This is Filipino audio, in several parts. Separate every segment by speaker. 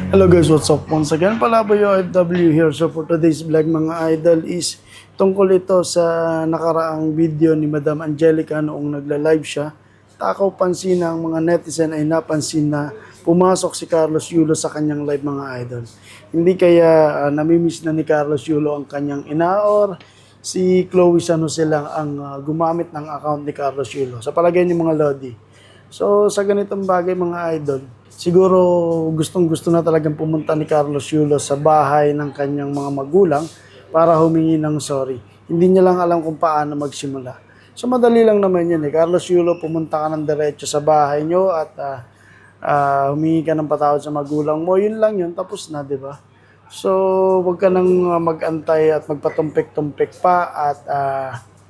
Speaker 1: Hello guys, what's up? Once again, Palaboy OFW here. So for today's vlog mga idol is tungkol ito sa nakaraang video ni Madam Angelica noong nagla-live siya. Takaw pansin ng mga netizen ay napansin na pumasok si Carlos Yulo sa kanyang live mga idol. Hindi kaya namimiss na ni Carlos Yulo ang kanyang ina or si Chloe San Jose lang ang gumamit ng account ni Carlos Yulo. Sa palagay niyo mga Lodi. So sa ganitong bagay mga idol, siguro gustong-gusto na talagang pumunta ni Carlos Yulo sa bahay ng kanyang mga magulang para humingi ng sorry. Hindi niya lang alam kung paano magsimula. So madali lang naman yun eh. Carlos Yulo, pumunta ka ng diretso sa bahay nyo at humingi ka ng patawad sa magulang mo. Yun lang yun, tapos na, di ba? So wag ka nang mag-antay at magpatumpik-tumpik pa at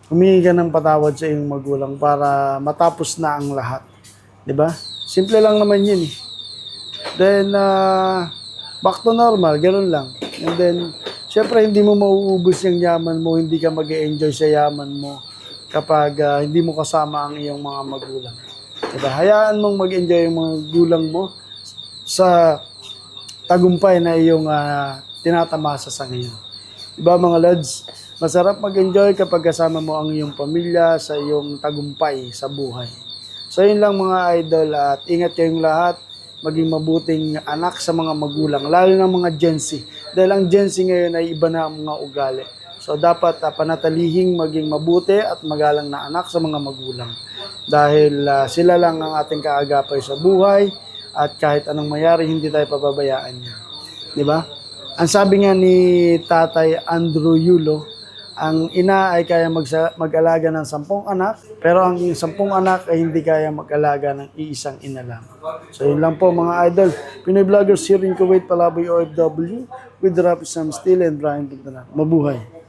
Speaker 1: humingi ka ng patawad sa iyong magulang para matapos na ang lahat. 'Di ba? Simple lang naman 'yun eh. Then back to normal, ganoon lang. And then syempre hindi mo mauubos yung yaman mo, hindi ka mag-enjoy sa yaman mo kapag hindi mo kasama ang iyong mga magulang. 'Di ba? Hayaan mong mag-enjoy yung mga magulang mo sa tagumpay na iyong tinatamasa sa ngayon. 'Di ba mga lads? Masarap mag-enjoy kapag kasama mo ang iyong pamilya sa iyong tagumpay sa buhay. So yun lang mga idol at ingat kayong lahat, maging mabuting anak sa mga magulang, lalo na mga Gen Z. Dahil ang Gen Z ngayon ay iba na ang mga ugali. So dapat panatalihing maging mabuti at magalang na anak sa mga magulang. Dahil sila lang ang ating kaagapay sa buhay at kahit anong mayari hindi tayo pababayaan niya. Di ba? Ang sabi nga ni Tatay Andrew Yulo, ang ina ay kaya mag-alaga ng 10 anak, pero ang 10 anak ay hindi kaya mag-alaga ng iisang ina lang. So yun lang po mga idol. Pinoy Vloggers here in Kuwait, Palaboy OFW with Rapi Sam Steele and Brian Bugdana. Mabuhay!